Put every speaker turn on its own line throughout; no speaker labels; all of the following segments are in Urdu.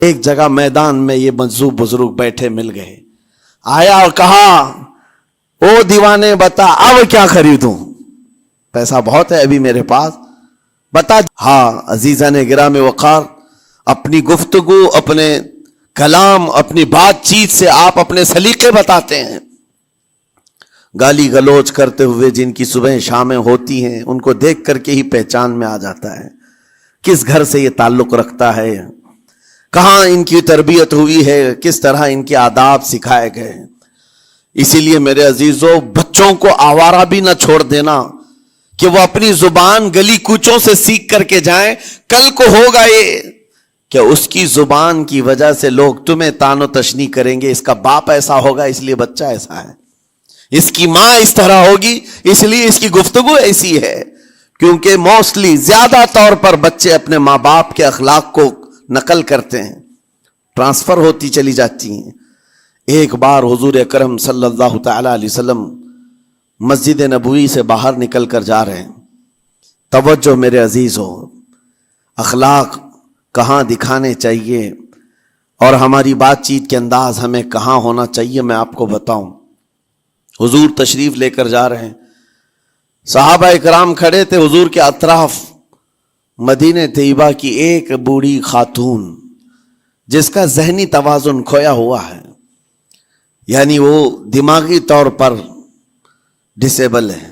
ایک جگہ میدان میں یہ مجذوب بزرگ بیٹھے مل گئے، آیا اور کہا او دیوانے بتا اب کیا خریدوں، پیسہ بہت ہے ابھی میرے پاس، بتا۔ ہاں عزیزان گرامی وقار، اپنی گفتگو، اپنے کلام، اپنی بات چیت سے آپ اپنے سلیقے بتاتے ہیں۔ گالی گلوچ کرتے ہوئے جن کی صبح شامیں ہوتی ہیں ان کو دیکھ کر کے ہی پہچان میں آ جاتا ہے کس گھر سے یہ تعلق رکھتا ہے، کہاں ان کی تربیت ہوئی ہے، کس طرح ان کے آداب سکھائے گئے۔ اسی لیے میرے عزیزو، بچوں کو آوارہ بھی نہ چھوڑ دینا کہ وہ اپنی زبان گلی کوچوں سے سیکھ کر کے جائیں۔ کل کو ہوگا یہ کہ اس کی زبان کی وجہ سے لوگ تمہیں تان و تشنی کریں گے، اس کا باپ ایسا ہوگا اس لیے بچہ ایسا ہے، اس کی ماں اس طرح ہوگی اس لیے اس کی گفتگو ایسی ہے۔ کیونکہ موسٹلی زیادہ طور پر بچے اپنے ماں باپ کے اخلاق کو نقل کرتے ہیں، ٹرانسفر ہوتی چلی جاتی ہیں۔ ایک بار حضور اکرم صلی اللہ تعالی علیہ وسلم مسجد نبوی سے باہر نکل کر جا رہے ہیں۔ توجہ میرے عزیز ہو، اخلاق کہاں دکھانے چاہیے اور ہماری بات چیت کے انداز ہمیں کہاں ہونا چاہیے میں آپ کو بتاؤں۔ حضور تشریف لے کر جا رہے ہیں، صحابہ اکرام کھڑے تھے، حضور کے اطراف مدینہ طیبہ کی ایک بوڑھی خاتون جس کا ذہنی توازن کھویا ہوا ہے، یعنی وہ دماغی طور پر ڈسیبل ہے،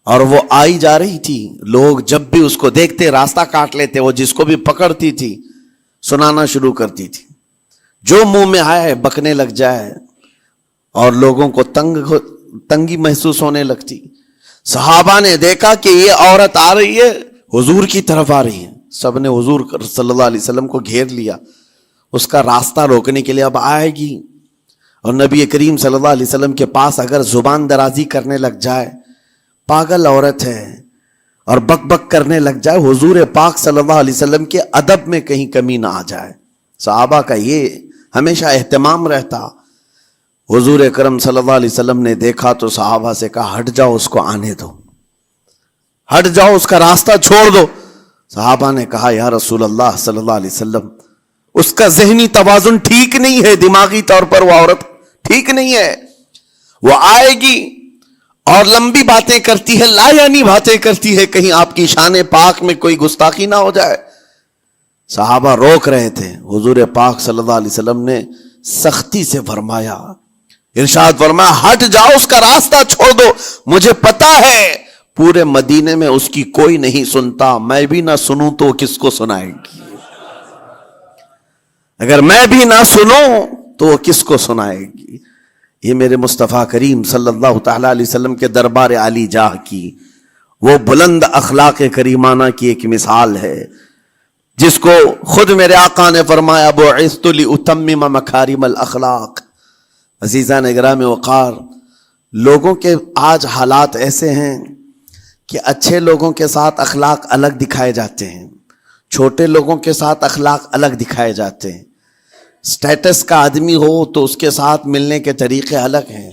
اور وہ آئی جا رہی تھی۔ لوگ جب بھی اس کو دیکھتے راستہ کاٹ لیتے، وہ جس کو بھی پکڑتی تھی سنانا شروع کرتی تھی، جو منہ میں آئے بکنے لگ جائے، اور لوگوں کو تنگی محسوس ہونے لگتی۔ صحابہ نے دیکھا کہ یہ عورت آ رہی ہے، حضور کی طرف آ رہی ہے، سب نے حضور صلی اللہ علیہ وسلم کو گھیر لیا، اس کا راستہ روکنے کے لیے اب آئے گی، اور نبی کریم صلی اللہ علیہ وسلم کے پاس اگر زبان درازی کرنے لگ جائے، پاگل عورت ہے، اور بک بک کرنے لگ جائے، حضور پاک صلی اللہ علیہ وسلم کے ادب میں کہیں کمی نہ آ جائے۔ صحابہ کا یہ ہمیشہ اہتمام رہتا۔ حضور اکرم صلی اللہ علیہ وسلم نے دیکھا تو صحابہ سے کہا ہٹ جاؤ، اس کو آنے دو، ہٹ جاؤ، اس کا راستہ چھوڑ دو۔ صحابہ نے کہا یا رسول اللہ صلی اللہ علیہ وسلم، اس کا ذہنی توازن ٹھیک نہیں ہے، دماغی طور پر وہ عورت ٹھیک نہیں ہے، وہ آئے گی اور لمبی باتیں کرتی ہے، لا یعنی باتیں کرتی ہے، کہیں آپ کی شان پاک میں کوئی گستاخی نہ ہو جائے۔ صحابہ روک رہے تھے، حضور پاک صلی اللہ علیہ وسلم نے سختی سے فرمایا، ارشاد فرمایا ہٹ جاؤ، اس کا راستہ چھوڑ دو، مجھے پتا ہے پورے مدینے میں اس کی کوئی نہیں سنتا، میں بھی نہ سنوں تو کس کو سنائے گی، اگر میں بھی نہ سنوں تو وہ کس کو سنائے گی۔ یہ میرے مصطفیٰ کریم صلی اللہ تعالی علیہ وسلم کے دربار عالی جاہ کی وہ بلند اخلاق کریمانہ کی ایک مثال ہے، جس کو خود میرے آقا نے فرمایا بعثت لأتمم مکارم الاخلاق۔ عزیزان گرامی وقار، لوگوں کے آج حالات ایسے ہیں کہ اچھے لوگوں کے ساتھ اخلاق الگ دکھائے جاتے ہیں، چھوٹے لوگوں کے ساتھ اخلاق الگ دکھائے جاتے ہیں، سٹیٹس کا آدمی ہو تو اس کے ساتھ ملنے کے طریقے الگ ہیں،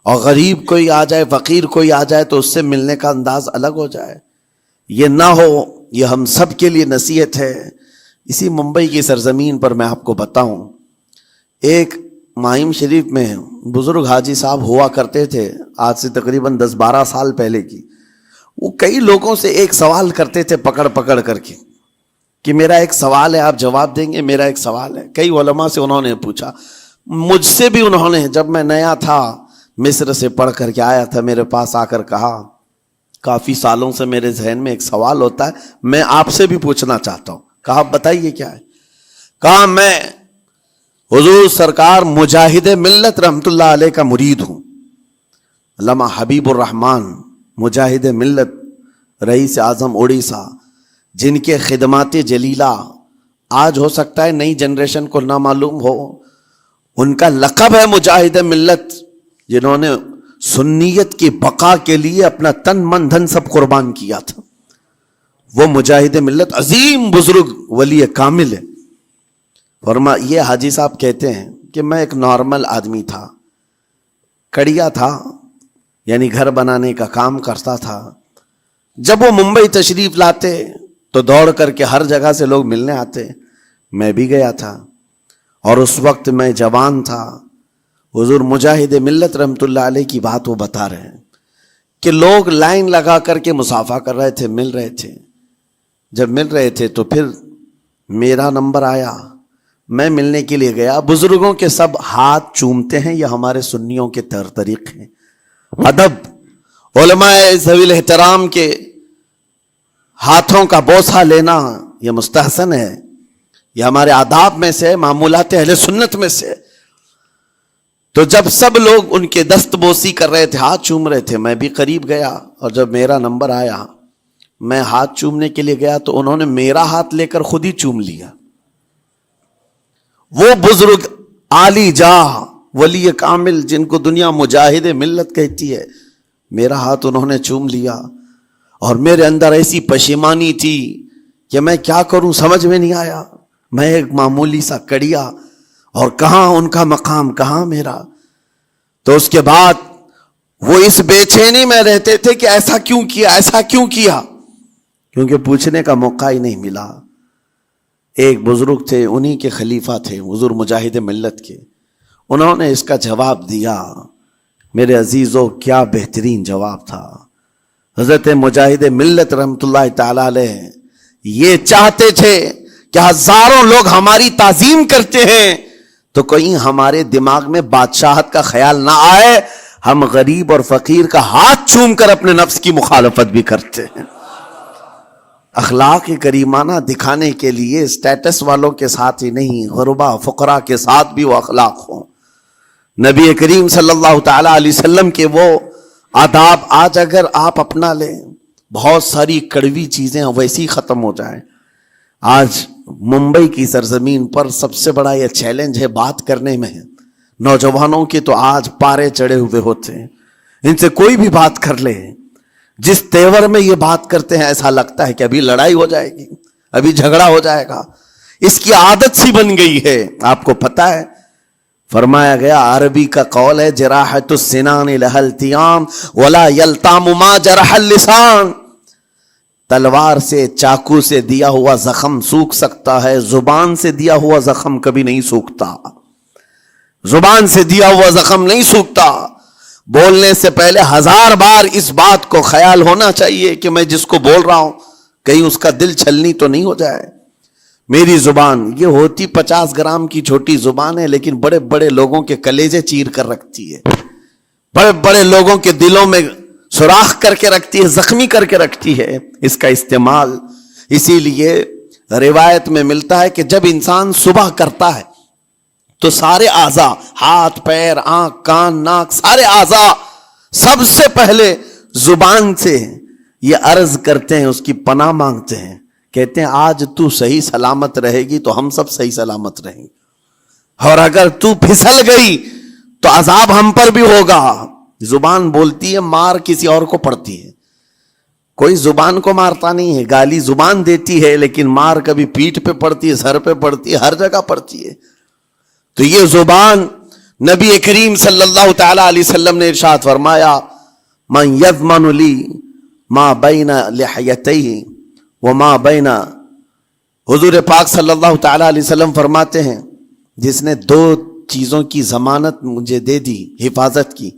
اور غریب کوئی آ جائے، فقیر کوئی آ جائے تو اس سے ملنے کا انداز الگ ہو جائے۔ یہ نہ ہو، یہ ہم سب کے لیے نصیحت ہے۔ اسی ممبئی کی سرزمین پر میں آپ کو بتاؤں، ایک ماہم شریف میں بزرگ حاجی صاحب ہوا کرتے تھے، آج سے تقریباً 10-12 سال پہلے کی۔ وہ کئی لوگوں سے ایک سوال کرتے تھے پکڑ پکڑ کر کے کہ میرا ایک سوال ہے، آپ جواب دیں گے، میرا ایک سوال ہے۔ کئی علماء سے انہوں نے پوچھا، مجھ سے بھی انہوں نے، جب میں نیا تھا مصر سے پڑھ کر کے آیا تھا، میرے پاس آ کر کہا کافی سالوں سے میرے ذہن میں ایک سوال ہوتا ہے، میں آپ سے بھی پوچھنا چاہتا ہوں۔ کہا بتائیے کیا ہے؟ کہا میں حضور سرکار مجاہد ملت رحمت اللہ علیہ کا مرید ہوں، علامہ حبیب الرحمن مجاہد ملت، رئیس اعظم اڑیسہ، جن کے خدمات جلیلہ آج ہو سکتا ہے نئی جنریشن کو نہ معلوم ہو، ان کا لقب ہے مجاہد ملت، جنہوں نے سنیت کی بقا کے لیے اپنا تن من دھن سب قربان کیا تھا۔ وہ مجاہد ملت عظیم بزرگ ولی کامل ہے۔ فرما یہ حاجی صاحب کہتے ہیں کہ میں ایک نارمل آدمی تھا، کڑیا تھا، یعنی گھر بنانے کا کام کرتا تھا۔ جب وہ ممبئی تشریف لاتے تو دوڑ کر کے ہر جگہ سے لوگ ملنے آتے، میں بھی گیا تھا اور اس وقت میں جوان تھا. حضور مجاہد ملت رحمت اللہ علیہ کی بات وہ بتا رہے ہیں کہ لوگ لائن لگا کر کے مصافحہ کر رہے تھے, مل رہے تھے. جب مل رہے تھے تو پھر میرا نمبر آیا, میں ملنے کے لیے گیا. بزرگوں کے سب ہاتھ چومتے ہیں, یہ ہمارے سنیوں کے طریق ہیں. ادب, علماء ذوی الاحترام کے ہاتھوں کا بوسہ لینا یہ مستحسن ہے, یہ ہمارے آداب میں سے, معمولات اہل سنت میں سے. تو جب سب لوگ ان کے دست بوسی کر رہے تھے, ہاتھ چوم رہے تھے, میں بھی قریب گیا اور جب میرا نمبر آیا میں ہاتھ چومنے کے لیے گیا تو انہوں نے میرا ہاتھ لے کر خود ہی چوم لیا. وہ بزرگ عالی جاہ ولی کامل جن کو دنیا مجاہد ملت کہتی ہے, میرا ہاتھ انہوں نے چوم لیا اور میرے اندر ایسی پشیمانی تھی کہ میں کیا کروں سمجھ میں نہیں آیا. میں ایک معمولی سا کڑیا اور کہاں ان کا مقام کہاں میرا. تو اس کے بعد وہ اس بے چینی میں رہتے تھے کہ ایسا کیوں کیا, ایسا کیوں کیا, کیونکہ پوچھنے کا موقع ہی نہیں ملا. ایک بزرگ تھے, انہی کے خلیفہ تھے حضور مجاہد ملت کے, انہوں نے اس کا جواب دیا. میرے عزیزوں کیا بہترین جواب تھا. حضرت مجاہد ملت رحمت اللہ تعالی علیہ یہ چاہتے تھے کہ ہزاروں لوگ ہماری تعظیم کرتے ہیں تو کہیں ہمارے دماغ میں بادشاہت کا خیال نہ آئے, ہم غریب اور فقیر کا ہاتھ چوم کر اپنے نفس کی مخالفت بھی کرتے ہیں. اخلاق کریمانہ دکھانے کے لیے اسٹیٹس والوں کے ساتھ ہی نہیں, غربا فقراء کے ساتھ بھی وہ اخلاق ہوں. نبی کریم صلی اللہ تعالی علیہ وسلم کے وہ آداب آج اگر آپ اپنا لیں, بہت ساری کڑوی چیزیں ویسی ختم ہو جائیں. آج ممبئی کی سرزمین پر سب سے بڑا یہ چیلنج ہے بات کرنے میں. نوجوانوں کے تو آج پارے چڑھے ہوئے ہوتے ہیں, ان سے کوئی بھی بات کر لے, جس تیور میں یہ بات کرتے ہیں ایسا لگتا ہے کہ ابھی لڑائی ہو جائے گی, ابھی جھگڑا ہو جائے گا. اس کی عادت سی بن گئی ہے. آپ کو پتہ ہے فرمایا گیا, عربی کا قول ہے جراحت السنان لها التیام ولا یلتام ما جرح اللسان. تلوار سے, چاقو سے دیا ہوا زخم سوکھ سکتا ہے, زبان سے دیا ہوا زخم کبھی نہیں سوکھتا. زبان سے دیا ہوا زخم نہیں سوکھتا. بولنے سے پہلے 1000 بار اس بات کو خیال ہونا چاہیے کہ میں جس کو بول رہا ہوں کہیں اس کا دل چھلنی تو نہیں ہو جائے. میری زبان یہ ہوتی 50 گرام کی چھوٹی زبان ہے, لیکن بڑے بڑے لوگوں کے کلیجے چیر کر رکھتی ہے, بڑے بڑے لوگوں کے دلوں میں سوراخ کر کے رکھتی ہے, زخمی کر کے رکھتی ہے اس کا استعمال. اسی لیے روایت میں ملتا ہے کہ جب انسان صبح کرتا ہے تو سارے اعضاء, ہاتھ پیر آنکھ کان ناک, سارے اعضاء سب سے پہلے زبان سے یہ عرض کرتے ہیں, اس کی پناہ مانگتے ہیں, کہتے ہیں آج تو صحیح سلامت رہے گی تو ہم سب صحیح سلامت رہیں گے, اور اگر تو پھسل گئی تو عذاب ہم پر بھی ہوگا. زبان بولتی ہے, مار کسی اور کو پڑتی ہے, کوئی زبان کو مارتا نہیں ہے. گالی زبان دیتی ہے لیکن مار کبھی پیٹھ پہ پڑتی ہے, سر پہ پڑتی ہے, ہر جگہ پڑتی ہے. تو یہ زبان نبی کریم صلی اللہ تعالی علیہ وسلم نے ارشاد فرمایا, من یضمن لی ما بین لحیتیہ وما بین. حضور پاک صلی اللہ تعالی علیہ وسلم فرماتے ہیں جس نے 2 چیزوں کی ضمانت مجھے دے دی, حفاظت کی,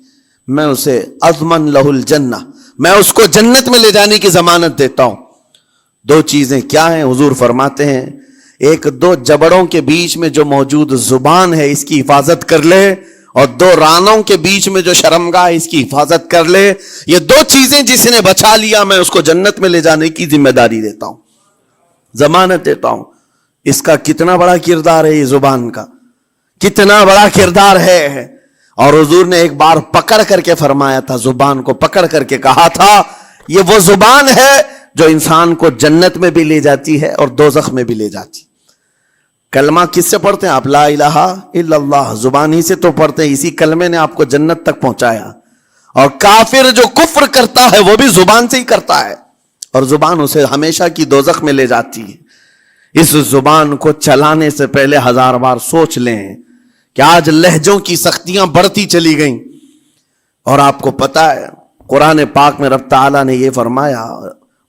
میں اسے اضمن لہ الجنہ, میں اس کو جنت میں لے جانے کی ضمانت دیتا ہوں. 2 چیزیں کیا ہیں؟ حضور فرماتے ہیں ایک 2 جبڑوں کے بیچ میں جو موجود زبان ہے اس کی حفاظت کر لے, اور 2 رانوں کے بیچ میں جو شرمگاہ ہے اس کی حفاظت کر لے. یہ 2 چیزیں جس نے بچا لیا میں اس کو جنت میں لے جانے کی ذمہ داری دیتا ہوں, ضمانت دیتا ہوں. اس کا کتنا بڑا کردار ہے, یہ زبان کا کتنا بڑا کردار ہے. اور حضور نے ایک بار پکڑ کر کے فرمایا تھا, زبان کو پکڑ کر کے کہا تھا یہ وہ زبان ہے جو انسان کو جنت میں بھی لے جاتی ہے اور دوزخ میں بھی لے جاتی. کلمہ کس سے پڑھتے ہیں آپ؟ لا الہ الا اللہ, زبان ہی سے تو پڑھتے ہیں, اسی کلمے نے آپ کو جنت تک پہنچایا. اور کافر جو کفر کرتا ہے وہ بھی زبان سے ہی کرتا ہے, اور زبان اسے ہمیشہ کی دوزخ میں لے جاتی ہے. اس زبان کو چلانے سے پہلے 1000 بار سوچ لیں کہ آج لہجوں کی سختیاں بڑھتی چلی گئیں. اور آپ کو پتا ہے قرآن پاک میں رب تعالیٰ نے یہ فرمایا,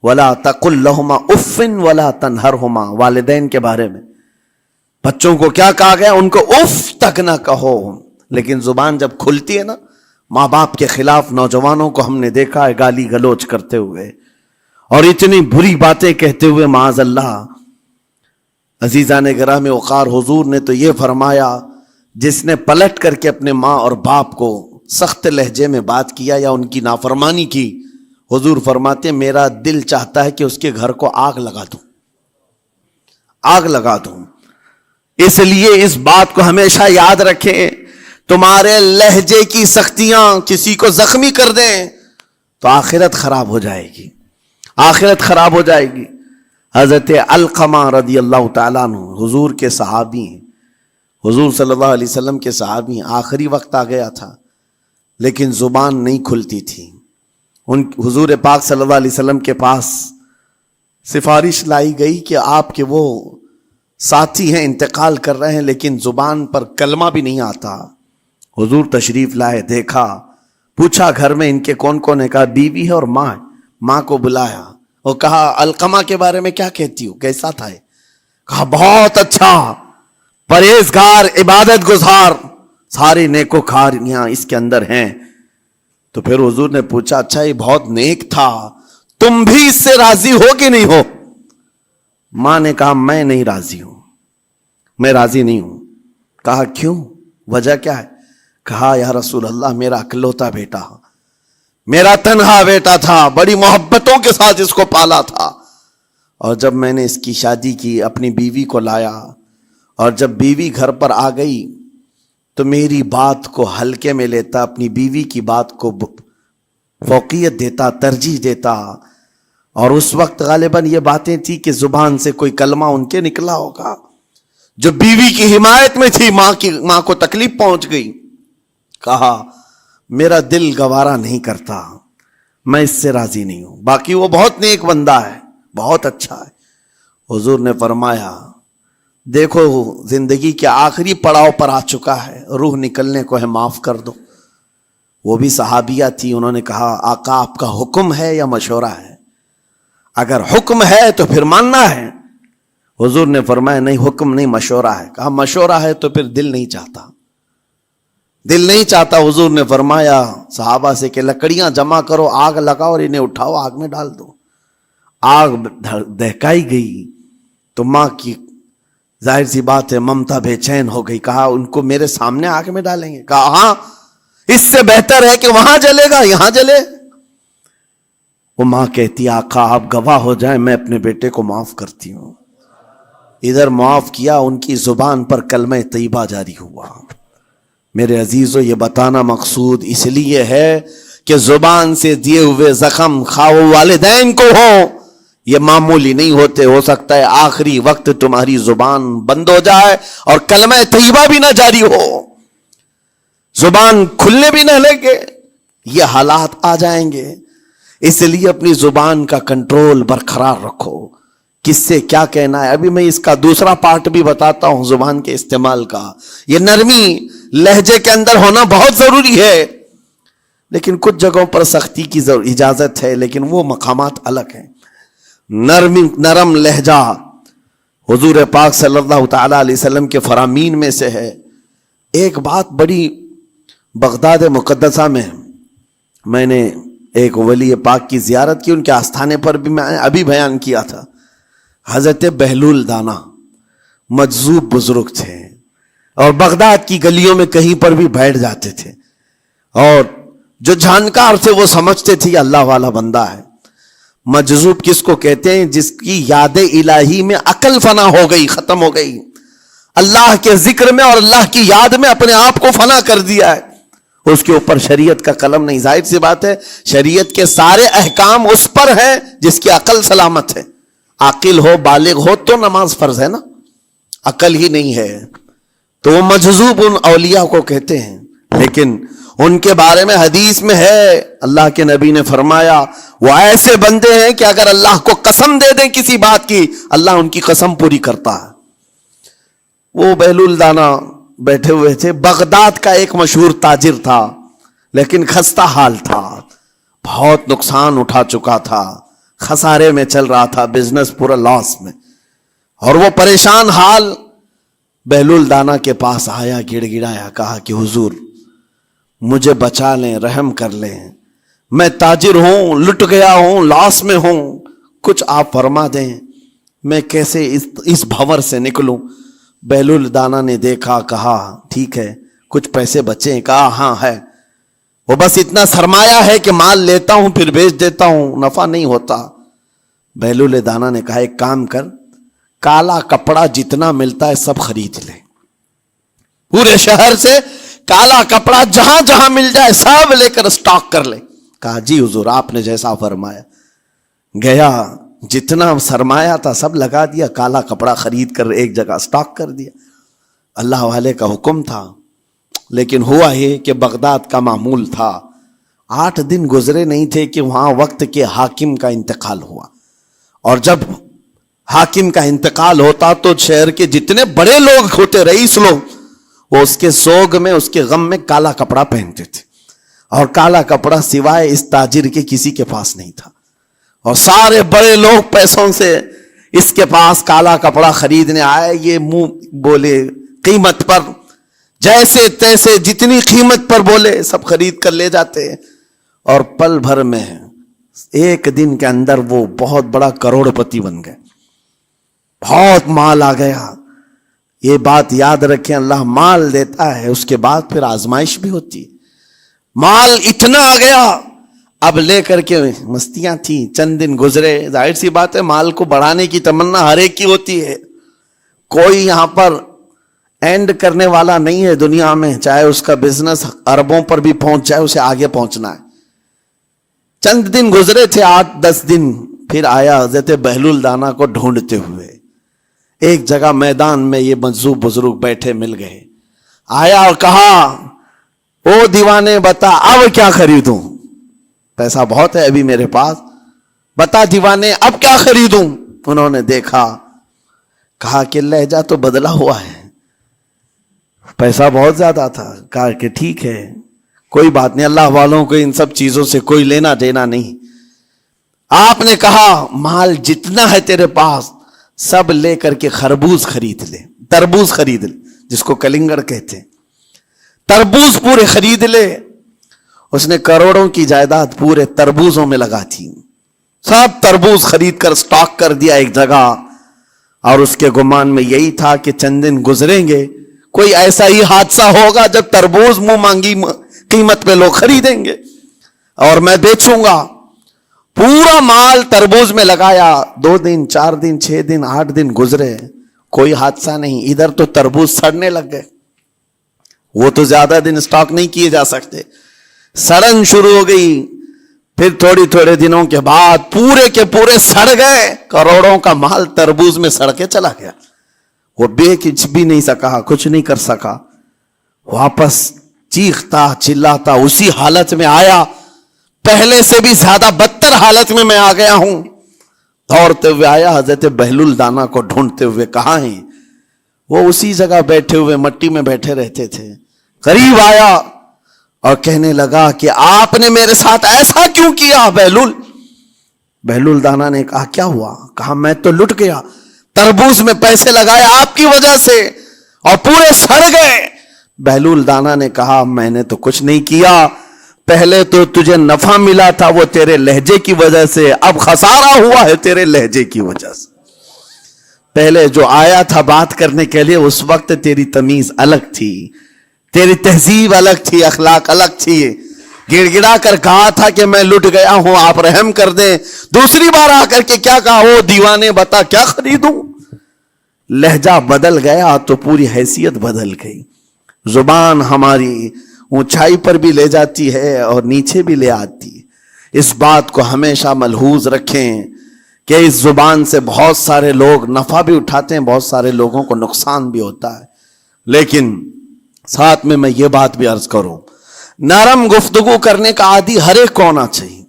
وَلَا تَقُلْ لَهُمَا اُفٍّ وَلَا تَنْهَرْهُمَا, والدین کے بارے میں بچوں کو کیا کہا گیا؟ ان کو اف تک نہ کہو. لیکن زبان جب کھلتی ہے نا ماں باپ کے خلاف، نوجوانوں کو ہم نے دیکھا ہے گالی گلوچ کرتے ہوئے اور اتنی بری باتیں کہتے ہوئے معاذ اللہ. عزیزان گرامی وقار، حضور نے تو یہ فرمایا جس نے پلٹ کر کے اپنے ماں اور باپ کو سخت لہجے میں بات کیا یا ان کی نافرمانی کی، حضور فرماتے ہیں میرا دل چاہتا ہے کہ اس کے گھر کو آگ لگا دوں، آگ لگا دوں. اس لیے اس بات کو ہمیشہ یاد رکھیں، تمہارے لہجے کی سختیاں کسی کو زخمی کر دیں تو آخرت خراب ہو جائے گی، آخرت خراب ہو جائے گی. حضرت علقمہ رضی اللہ تعالیٰ عنہ حضور کے صحابی ہیں، حضور صلی اللہ علیہ وسلم کے صحابی ہیں. آخری وقت آ گیا تھا لیکن زبان نہیں کھلتی تھی. حضور پاک صلی اللہ علیہ وسلم کے پاس سفارش لائی گئی کہ آپ کے وہ ساتھی ہیں انتقال کر رہے ہیں لیکن زبان پر کلمہ بھی نہیں آتا. حضور تشریف لائے، دیکھا، پوچھا گھر میں ان کے کون کون ہے؟ کہا بیوی ہے اور ماں ہے. ماں کو بلایا اور کہا علقمہ کے بارے میں کیا کہتی ہو، کیسا تھا؟ کہا بہت اچھا، پرہیزگار، عبادت گزار، سارے نیکوکاریاں اس کے اندر ہیں. تو پھر حضور نے پوچھا اچھا یہ بہت نیک تھا، تم بھی اس سے راضی ہو کہ نہیں ہو؟ ماں نے کہا میں نہیں راضی ہوں، میں راضی نہیں ہوں. کہا کیوں، وجہ کیا ہے؟ کہا یا رسول اللہ میرا اکلوتا بیٹا، میرا تنہا بیٹا تھا، بڑی محبتوں کے ساتھ اس کو پالا تھا، اور جب میں نے اس کی شادی کی اپنی بیوی کو لایا اور جب بیوی گھر پر آ گئی تو میری بات کو ہلکے میں لیتا، اپنی بیوی کی بات کو فوقیت دیتا، ترجیح دیتا. اور اس وقت غالباً یہ باتیں تھی کہ زبان سے کوئی کلمہ ان کے نکلا ہوگا جو بیوی کی حمایت میں تھی، ماں کو تکلیف پہنچ گئی. کہا میرا دل گوارا نہیں کرتا، میں اس سے راضی نہیں ہوں، باقی وہ بہت نیک بندہ ہے، بہت اچھا ہے. حضور نے فرمایا دیکھو زندگی کے آخری پڑاؤ پر آ چکا ہے، روح نکلنے کو ہے، معاف کر دو. وہ بھی صحابیہ تھی، انہوں نے کہا آقا آپ کا حکم ہے یا مشورہ ہے؟ اگر حکم ہے تو پھر ماننا ہے. حضور نے فرمایا نہیں حکم نہیں، مشورہ ہے. کہا مشورہ ہے تو پھر دل نہیں چاہتا، دل نہیں چاہتا. حضور نے فرمایا صحابہ سے کہ لکڑیاں جمع کرو، آگ لگاؤ اور انہیں اٹھاؤ آگ میں ڈال دو. آگ دہکائی گئی تو ماں کی ظاہر سی بات ہے ممتا بے چین ہو گئی. کہا ان کو میرے سامنے آگ میں ڈالیں گے؟ کہا ہاں، اس سے بہتر ہے کہ وہاں جلے گا یہاں جلے. وہ ماں کہتی آقا آپ گواہ ہو جائیں میں اپنے بیٹے کو معاف کرتی ہوں. ادھر معاف کیا، ان کی زبان پر کلمہ طیبہ جاری ہوا. میرے عزیزو یہ بتانا مقصود اس لیے ہے کہ زبان سے دیے ہوئے زخم خواہ والدین کو ہو، یہ معمولی نہیں ہوتے. ہو سکتا ہے آخری وقت تمہاری زبان بند ہو جائے اور کلمہ طیبہ بھی نہ جاری ہو، زبان کھلنے بھی نہ لگے، یہ حالات آ جائیں گے. اس لیے اپنی زبان کا کنٹرول برقرار رکھو. کس سے کیا کہنا ہے، ابھی میں اس کا دوسرا پارٹ بھی بتاتا ہوں زبان کے استعمال کا. یہ نرمی لہجے کے اندر ہونا بہت ضروری ہے، لیکن کچھ جگہوں پر سختی کی اجازت ہے، لیکن وہ مقامات الگ ہیں. نرم لہجہ حضور پاک صلی اللہ تعالی علیہ وسلم کے فرامین میں سے ہے. ایک بات بڑی بغداد مقدسہ میں نے ایک ولی پاک کی زیارت کی، ان کے آستانے پر بھی میں ابھی بیان کیا تھا. حضرت بہلول دانا مجذوب بزرگ تھے اور بغداد کی گلیوں میں کہیں پر بھی بیٹھ جاتے تھے، اور جو جانکار تھے وہ سمجھتے تھے یہ اللہ والا بندہ ہے. مجذوب کس کو کہتے ہیں؟ جس کی یاد الہی میں عقل فنا ہو گئی، ختم ہو گئی، اللہ کے ذکر میں اور اللہ کی یاد میں اپنے آپ کو فنا کر دیا ہے. اس کے اوپر شریعت کا قلم نہیں. ظاہر سی بات ہے شریعت کے سارے احکام اس پر ہیں جس کی عقل سلامت ہے. عاقل ہو، بالغ ہو تو نماز فرض ہے نا، عقل ہی نہیں ہے تو وہ مجذوب ان اولیاء کو کہتے ہیں. لیکن ان کے بارے میں حدیث میں ہے، اللہ کے نبی نے فرمایا وہ ایسے بندے ہیں کہ اگر اللہ کو قسم دے دیں کسی بات کی، اللہ ان کی قسم پوری کرتا ہے. وہ بہلول دانا بیٹھے ہوئے تھے. بغداد کا ایک مشہور تاجر تھا، لیکن خستہ حال تھا، بہت نقصان اٹھا چکا تھا، خسارے میں چل رہا تھا، بزنس پورا لاس میں، اور وہ پریشان حال بہلول دانا کے پاس آیا, گڑ گڑایا, کہا کہ حضور مجھے بچا لیں, رحم کر لیں, میں تاجر ہوں, لٹ گیا ہوں, لاس میں ہوں, کچھ آپ فرما دیں, میں کیسے اس بھنور سے نکلوں. بہلول دانا نے دیکھا, کہا ٹھیک ہے کچھ پیسے بچے؟ کہا ہاں ہے, وہ بس اتنا سرمایہ ہے کہ مال لیتا ہوں پھر بیچ دیتا ہوں, نفع نہیں ہوتا. بہلول دانا نے کہا ایک کام کر, کالا کپڑا جتنا ملتا ہے سب خرید لے, پورے شہر سے کالا کپڑا جہاں جہاں مل جائے سب لے کر اسٹاک کر لے. کہا جی حضور آپ نے جیسا فرمایا. گیا, جتنا سرمایہ تھا سب لگا دیا, کالا کپڑا خرید کر ایک جگہ اسٹاک کر دیا. اللہ والے کا حکم تھا, لیکن ہوا یہ کہ بغداد کا معمول تھا, 8 دن گزرے نہیں تھے کہ وہاں وقت کے حاکم کا انتقال ہوا, اور جب حاکم کا انتقال ہوتا تو شہر کے جتنے بڑے لوگ ہوتے, رئیس لوگ, وہ اس کے سوگ میں, اس کے غم میں کالا کپڑا پہنتے تھے, اور کالا کپڑا سوائے اس تاجر کے کسی کے پاس نہیں تھا, اور سارے بڑے لوگ پیسوں سے اس کے پاس کالا کپڑا خریدنے آئے. یہ منہ بولے قیمت پر, جیسے تیسے جتنی قیمت پر بولے سب خرید کر لے جاتے, اور پل بھر میں ایک دن کے اندر وہ بہت بڑا کروڑ پتی بن گئے, بہت مال آ گیا. یہ بات یاد رکھیں, اللہ مال دیتا ہے, اس کے بعد پھر آزمائش بھی ہوتی ہے. مال اتنا آ گیا, اب لے کر کے مستیاں تھیں, چند دن گزرے, ظاہر سی بات ہے مال کو بڑھانے کی تمنا ہر ایک کی ہوتی ہے, کوئی یہاں پر اینڈ کرنے والا نہیں ہے دنیا میں, چاہے اس کا بزنس اربوں پر بھی پہنچ جائے, اسے آگے پہنچنا ہے. چند دن گزرے تھے, 8-10 دن, پھر آیا حضرت بہلول دانا کو ڈھونڈتے ہوئے. ایک جگہ میدان میں یہ مجذوب بزرگ بیٹھے مل گئے. آیا اور کہا او دیوانے بتا اب کیا خریدوں, پیسہ بہت ہے ابھی میرے پاس, بتا دیوانے اب کیا خریدوں. انہوں نے دیکھا, کہا کہ لہجہ تو بدلا ہوا ہے, پیسہ بہت زیادہ تھا. کہا کہ ٹھیک ہے کوئی بات نہیں, اللہ والوں کو ان سب چیزوں سے کوئی لینا دینا نہیں. آپ نے کہا مال جتنا ہے تیرے پاس سب لے کر کے خربوز خرید لے, تربوز خرید لے, جس کو کلنگڑ کہتے ہیں, تربوز پورے خرید لے. اس نے کروڑوں کی جائیداد پورے تربوزوں میں لگا تھی, سب تربوز خرید کر سٹاک کر دیا ایک جگہ, اور اس کے گمان میں یہی تھا کہ چند دن گزریں گے, کوئی ایسا ہی حادثہ ہوگا جب تربوز منہ مانگی قیمت پہ لوگ خریدیں گے اور میں بیچوں گا. پورا مال تربوز میں لگایا, 2 دن 4 دن 6 دن 8 دن گزرے, کوئی حادثہ نہیں. ادھر تو تربوز سڑنے لگ گئے, وہ تو زیادہ دن سٹاک نہیں کیے جا سکتے, سڑن شروع ہو گئی. پھر تھوڑے دنوں کے بعد پورے کے پورے سڑ گئے, کروڑوں کا مال تربوز میں سڑ کے چلا گیا. وہ بیچ بھی نہیں سکا, کچھ نہیں کر سکا, واپس چیختا چلاتا اسی حالت میں آیا, پہلے سے بھی زیادہ بدتر حالت میں میں آ گیا ہوں. دوڑتے ہوئے آیا, حضرت بہلول دانا کو ڈھونڈتے ہوئے. کہاں ہیں وہ؟ اسی جگہ بیٹھے ہوئے مٹی میں بیٹھے رہتے تھے. قریب آیا اور کہنے لگا کہ آپ نے میرے ساتھ ایسا کیوں کیا بہلول؟ بہلول دانا نے کہا کیا ہوا؟ کہا میں تو لٹ گیا, تربوز میں پیسے لگائے آپ کی وجہ سے اور پورے سڑ گئے. بہلول دانا نے کہا میں نے تو کچھ نہیں کیا, پہلے تو تجھے نفع ملا تھا وہ تیرے لہجے کی وجہ سے, اب خسارہ ہوا ہے تیرے لہجے کی وجہ سے. پہلے جو آیا تھا بات کرنے کے لیے اس وقت تیری تمیز الگ تھی, تیری تہذیب الگ تھی, اخلاق الگ تھی, گڑ گڑا کر کہا تھا کہ میں لٹ گیا ہوں آپ رحم کر دیں. دوسری بار آ کر کے کیا کہا, او دیوانے بتا کیا خریدوں. لہجہ بدل گیا تو پوری حیثیت بدل گئی. زبان ہماری اونچائی پر بھی لے جاتی ہے اور نیچے بھی لے آتی ہے. اس بات کو ہمیشہ ملحوظ رکھیں کہ اس زبان سے بہت سارے لوگ نفع بھی اٹھاتے ہیں, بہت سارے لوگوں کو نقصان بھی ہوتا ہے. لیکن ساتھ میں یہ بات بھی عرض کروں, نرم گفتگو کرنے کا عادی ہر ایک کو ہونا چاہیے,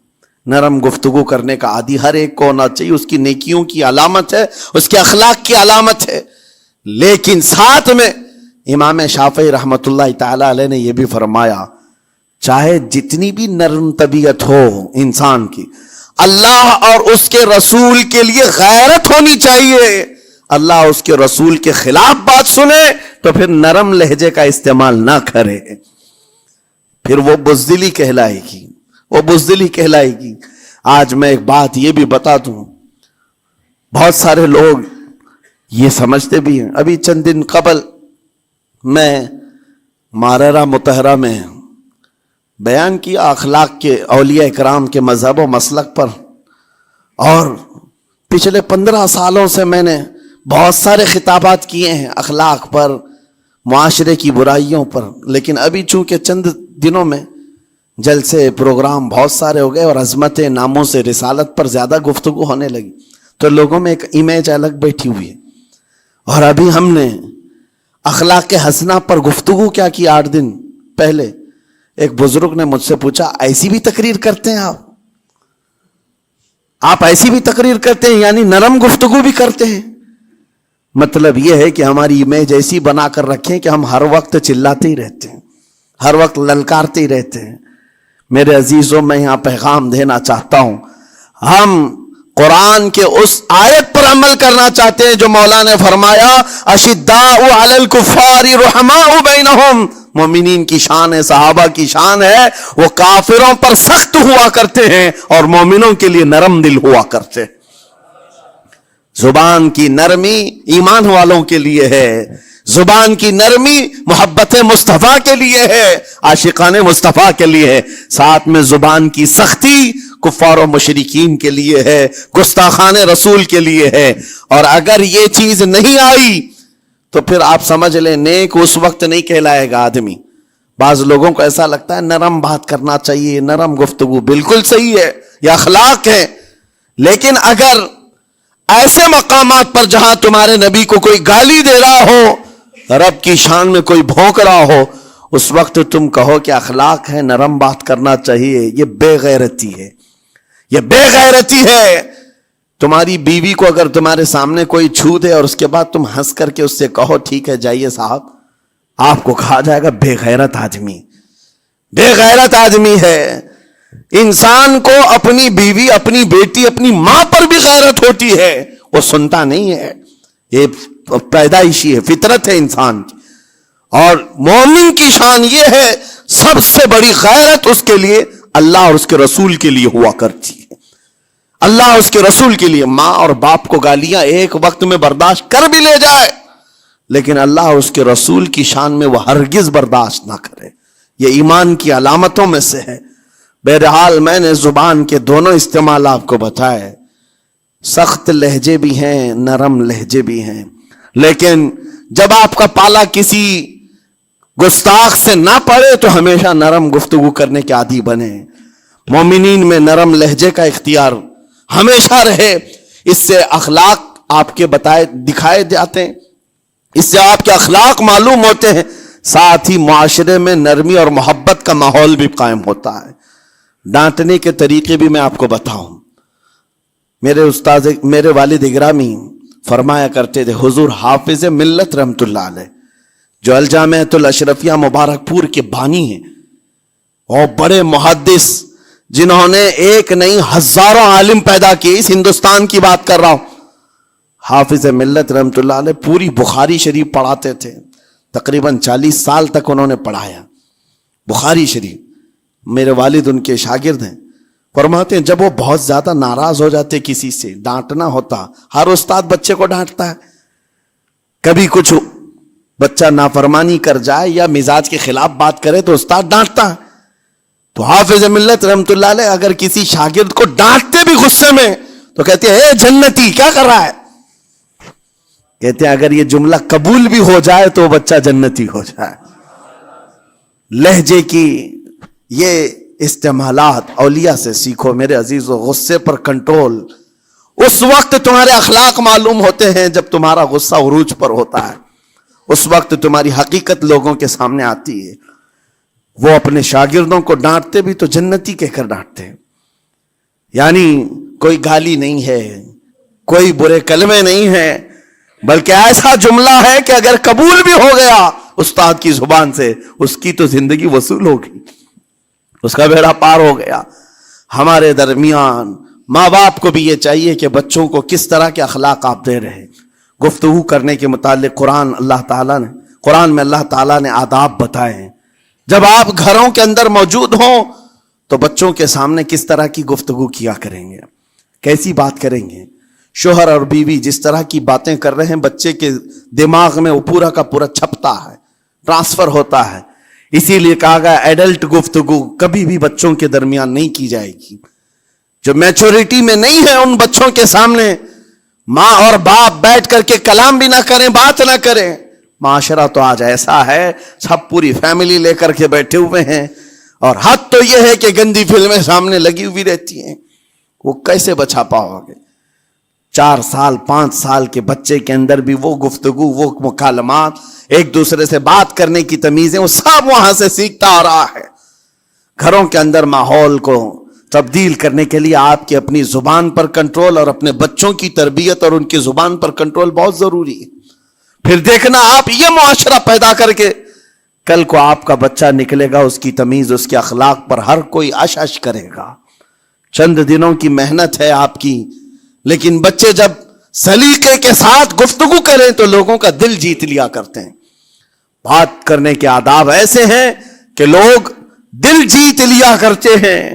نرم گفتگو کرنے کا عادی ہر ایک کو ہونا چاہیے. اس کی نیکیوں کی علامت ہے, اس کے اخلاق کی علامت ہے. لیکن ساتھ میں امام شافعی رحمت اللہ تعالی علیہ نے یہ بھی فرمایا, چاہے جتنی بھی نرم طبیعت ہو انسان کی, اللہ اور اس کے رسول کے لیے غیرت ہونی چاہیے. اللہ اس کے رسول کے خلاف بات سنے تو پھر نرم لہجے کا استعمال نہ کرے، پھر وہ بزدلی کہلائے گی، وہ بزدلی کہلائے گی۔ آج میں ایک بات یہ بھی بتا دوں، بہت سارے لوگ یہ سمجھتے بھی ہیں۔ ابھی چند دن قبل میں ماررہ مطہرہ میں بیان کیا اخلاق کے، اولیاء اکرام کے مذہب و مسلک پر، اور پچھلے 15 سالوں سے میں نے بہت سارے خطابات کیے ہیں اخلاق پر، معاشرے کی برائیوں پر، لیکن ابھی چونکہ چند دنوں میں جلسے پروگرام بہت سارے ہو گئے اور عظمت ناموس رسالت پر زیادہ گفتگو ہونے لگی، تو لوگوں میں ایک امیج الگ بیٹھی ہوئی ہے۔ اور ابھی ہم نے اخلاق حسنہ پر گفتگو کیا کی 8 دن پہلے، ایک بزرگ نے مجھ سے پوچھا ایسی بھی تقریر کرتے ہیں آپ ایسی بھی تقریر کرتے ہیں، یعنی نرم گفتگو بھی کرتے ہیں؟ مطلب یہ ہے کہ ہماری امیج ایسی بنا کر رکھیں کہ ہم ہر وقت چلاتے ہی رہتے ہیں، ہر وقت للکارتے ہی رہتے ہیں۔ میرے عزیزوں، میں یہاں پیغام دینا چاہتا ہوں، ہم قرآن کے اس آیت پر عمل کرنا چاہتے ہیں جو مولا نے فرمایا اشداء علی الکفار رحماء بینہم۔ مومنین کی شان ہے، صحابہ کی شان ہے، وہ کافروں پر سخت ہوا کرتے ہیں اور مومنوں کے لیے نرم دل ہوا کرتے ہیں۔ زبان کی نرمی ایمان والوں کے لیے ہے، زبان کی نرمی محبت مصطفیٰ کے لیے ہے، عاشقان مصطفیٰ کے لیے ہے، ساتھ میں زبان کی سختی کفار و مشرکین کے لیے ہے، گستاخان رسول کے لیے ہے۔ اور اگر یہ چیز نہیں آئی تو پھر آپ سمجھ لیں نیک اس وقت نہیں کہلائے گا آدمی۔ بعض لوگوں کو ایسا لگتا ہے نرم بات کرنا چاہیے، نرم گفتگو، بالکل صحیح ہے، یہ اخلاق ہے، لیکن اگر ایسے مقامات پر جہاں تمہارے نبی کو کوئی گالی دے رہا ہو، رب کی شان میں کوئی بھونک رہا ہو، اس وقت تم کہو کہ اخلاق ہے، نرم بات کرنا چاہیے، یہ بے غیرتی ہے، یہ بے غیرتی ہے۔ تمہاری بیوی کو اگر تمہارے سامنے کوئی چھو دے اور اس کے بعد تم ہنس کر کے اس سے کہو ٹھیک ہے جائیے صاحب، آپ کو کہا جائے گا بے غیرت آدمی، بے غیرت آدمی ہے۔ انسان کو اپنی بیوی، اپنی بیٹی، اپنی ماں پر بھی غیرت ہوتی ہے، وہ سنتا نہیں ہے، یہ پیدائشی ہے، فطرت ہے انسان کی۔ اور مومن کی شان یہ ہے سب سے بڑی غیرت اس کے لیے اللہ اور اس کے رسول کے لیے ہوا کرتی ہے، اللہ اور اس کے رسول کے لیے۔ ماں اور باپ کو گالیاں ایک وقت میں برداشت کر بھی لے جائے، لیکن اللہ اور اس کے رسول کی شان میں وہ ہرگز برداشت نہ کرے، یہ ایمان کی علامتوں میں سے ہے۔ بہرحال میں نے زبان کے دونوں استعمال آپ کو بتائے، سخت لہجے بھی ہیں، نرم لہجے بھی ہیں، لیکن جب آپ کا پالا کسی گستاخ سے نہ پڑے تو ہمیشہ نرم گفتگو کرنے کے عادی بنے۔ مومنین میں نرم لہجے کا اختیار ہمیشہ رہے، اس سے اخلاق آپ کے بتائے دکھائے جاتے ہیں، اس سے آپ کے اخلاق معلوم ہوتے ہیں، ساتھ ہی معاشرے میں نرمی اور محبت کا ماحول بھی قائم ہوتا ہے۔ ڈانٹنے کے طریقے بھی میں آپ کو بتاؤں، میرے استاد، میرے والد گرامی فرمایا کرتے تھے، حضور حافظ ملت رحمت اللہ علیہ جو الجامعۃ الاشرفیہ مبارک پور کے بانی ہیں اور بڑے محدث جنہوں نے ایک نہیں ہزاروں عالم پیدا کیے، اس ہندوستان کی بات کر رہا ہوں، حافظ ملت رحمت اللہ علیہ پوری بخاری شریف پڑھاتے تھے، تقریباً 40 سال تک انہوں نے پڑھایا بخاری شریف۔ میرے والد ان کے شاگرد ہیں، فرماتے ہیں جب وہ بہت زیادہ ناراض ہو جاتے کسی سے، ڈانٹنا ہوتا، ہر استاد بچے کو ڈانٹتا ہے، کبھی کچھ بچہ نافرمانی کر جائے یا مزاج کے خلاف بات کرے تو استاد ڈانٹتا ہے، تو حافظ ملت رحمت اللہ علیہ اگر کسی شاگرد کو ڈانٹتے بھی غصے میں تو کہتے ہیں اے جنتی کیا کر رہا ہے، کہتے ہیں اگر یہ جملہ قبول بھی ہو جائے تو بچہ جنتی ہو جائے۔ لہجے کی یہ استعمالات اولیاء سے سیکھو میرے عزیزو۔ غصے پر کنٹرول اس وقت تمہارے اخلاق معلوم ہوتے ہیں جب تمہارا غصہ عروج پر ہوتا ہے، اس وقت تمہاری حقیقت لوگوں کے سامنے آتی ہے۔ وہ اپنے شاگردوں کو ڈانٹتے بھی تو جنتی کہہ کر ڈانٹتے ہیں، یعنی کوئی گالی نہیں ہے، کوئی برے کلمے نہیں ہے، بلکہ ایسا جملہ ہے کہ اگر قبول بھی ہو گیا استاد کی زبان سے، اس کی تو زندگی وصول ہوگی، اس کا بیڑا پار ہو گیا۔ ہمارے درمیان ماں باپ کو بھی یہ چاہیے کہ بچوں کو کس طرح کے اخلاق آپ دے رہے ہیں، گفتگو کرنے کے متعلق قرآن میں اللہ تعالیٰ نے آداب بتائے ہیں. جب آپ گھروں کے اندر موجود ہوں تو بچوں کے سامنے کس طرح کی گفتگو کیا کریں گے, کیسی بات کریں گے. شوہر اور بیوی جس طرح کی باتیں کر رہے ہیں بچے کے دماغ میں وہ پورا کا پورا چھپتا ہے, ٹرانسفر ہوتا ہے. اسی لیے کہا گیا ایڈلٹ گفتگو کبھی بھی بچوں کے درمیان نہیں کی جائے گی. جو میچورٹی میں نہیں ہے ان بچوں کے سامنے ماں اور باپ بیٹھ کر کے کلام بھی نہ کریں, بات نہ کریں. معاشرہ تو آج ایسا ہے, سب پوری فیملی لے کر کے بیٹھے ہوئے ہیں, اور حد تو یہ ہے کہ گندی فلمیں سامنے لگی ہوئی رہتی ہیں. وہ کیسے بچا پاؤ گے؟ 4 سال 5 سال کے بچے کے اندر بھی وہ گفتگو, وہ مکالمات, ایک دوسرے سے بات کرنے کی تمیزیں, وہ سب وہاں سے سیکھتا آ رہا ہے. گھروں کے اندر ماحول کو تبدیل کرنے کے لیے آپ کی اپنی زبان پر کنٹرول اور اپنے بچوں کی تربیت اور ان کی زبان پر کنٹرول بہت ضروری ہے. پھر دیکھنا آپ یہ معاشرہ پیدا کر کے کل کو آپ کا بچہ نکلے گا, اس کی تمیز, اس کے اخلاق پر ہر کوئی اش اش کرے گا. چند دنوں کی محنت ہے آپ کی, لیکن بچے جب سلیقے کے ساتھ گفتگو کریں تو لوگوں کا دل جیت لیا کرتے ہیں. بات کرنے کے آداب ایسے ہیں کہ لوگ دل جیت لیا کرتے ہیں.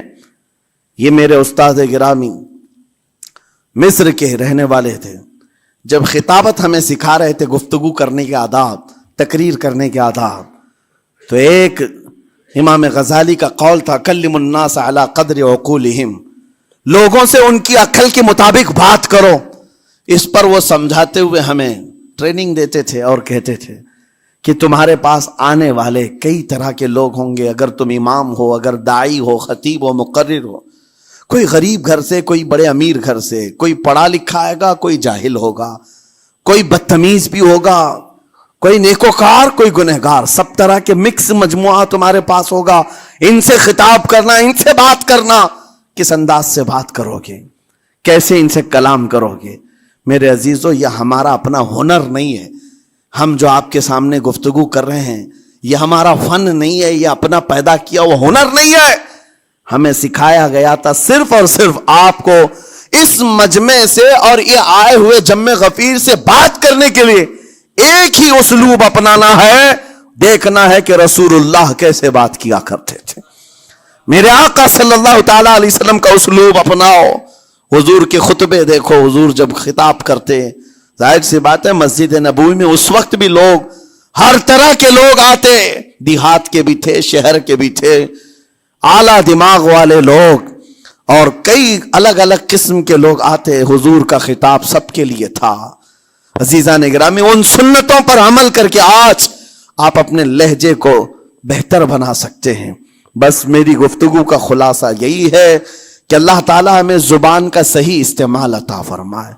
یہ میرے استاد گرامی مصر کے رہنے والے تھے. جب خطابت ہمیں سکھا رہے تھے گفتگو کرنے کے آداب, تقریر کرنے کے آداب, تو ایک امام غزالی کا قول تھا کلم الناس علی قدر عقولہم, لوگوں سے ان کی عقل کے مطابق بات کرو. اس پر وہ سمجھاتے ہوئے ہمیں ٹریننگ دیتے تھے اور کہتے تھے کہ تمہارے پاس آنے والے کئی طرح کے لوگ ہوں گے. اگر تم امام ہو, اگر داعی ہو, خطیب ہو, مقرر ہو, کوئی غریب گھر سے, کوئی بڑے امیر گھر سے, کوئی پڑھا لکھا آئے گا, کوئی جاہل ہوگا, کوئی بدتمیز بھی ہوگا, کوئی نیکوکار, کوئی گنہگار, سب طرح کے مکس مجموعہ تمہارے پاس ہوگا. ان سے خطاب کرنا, ان سے بات کرنا, کس انداز سے بات کرو گے, کیسے ان سے کلام کرو گے. میرے عزیزو, یہ ہمارا اپنا ہنر نہیں ہے. ہم جو آپ کے سامنے گفتگو کر رہے ہیں یہ ہمارا فن نہیں ہے, یہ اپنا پیدا کیا وہ ہنر نہیں ہے. ہمیں سکھایا گیا تھا صرف اور صرف آپ کو اس مجمع سے اور یہ آئے ہوئے جمع غفیر سے بات کرنے کے لیے ایک ہی اسلوب اپنانا ہے. دیکھنا ہے کہ رسول اللہ کیسے بات کیا کرتے تھے. میرے آقا صلی اللہ تعالی علیہ وسلم کا اسلوب اپناؤ. حضور کے خطبے دیکھو, حضور جب خطاب کرتے, ظاہر سی بات ہے مسجد نبوی میں اس وقت بھی لوگ, ہر طرح کے لوگ آتے, دیہات کے بھی تھے, شہر کے بھی تھے, اعلیٰ دماغ والے لوگ, اور کئی الگ الگ قسم کے لوگ آتے. حضور کا خطاب سب کے لیے تھا. عزیزان گرامی, ان سنتوں پر عمل کر کے آج آپ اپنے لہجے کو بہتر بنا سکتے ہیں. بس میری گفتگو کا خلاصہ یہی ہے کہ اللہ تعالیٰ ہمیں زبان کا صحیح استعمال عطا فرمائے.